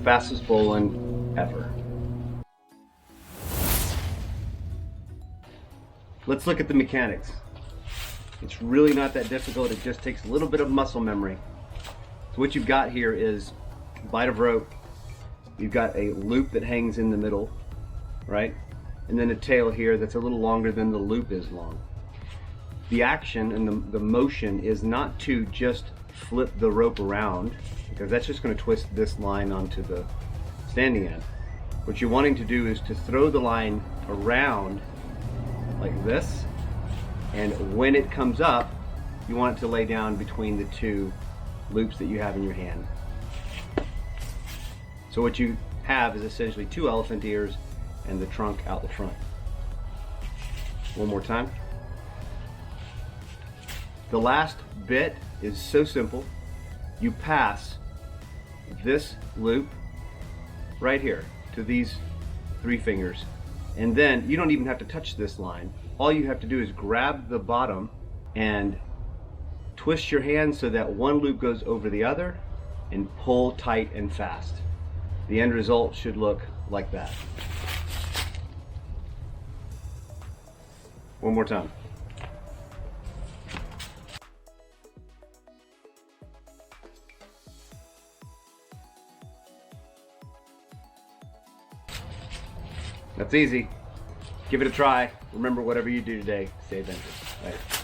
fastest bowline ever. Let's look at the mechanics. It's really not that difficult. It just takes a little bit of muscle memory. So what you've got here is a bight of rope. You've got a loop that hangs in the middle, right? And then a tail here that's a little longer than the loop is long. The action and the motion is not to just flip the rope around, because that's just going to twist this line onto the standing end. What you're wanting to do is to throw the line around like this, and when it comes up, you want it to lay down between the two loops that you have in your hand. So what you have is essentially two elephant ears and the trunk out the front. One more time. The last bit is so simple. You pass this loop right here to these three fingers, and then you don't even have to touch this line. All you have to do is grab the bottom and twist your hand so that one loop goes over the other and pull tight and fast. The end result should look like that. One more time. That's easy. Give it a try. Remember, whatever you do today, stay adventurous. Later.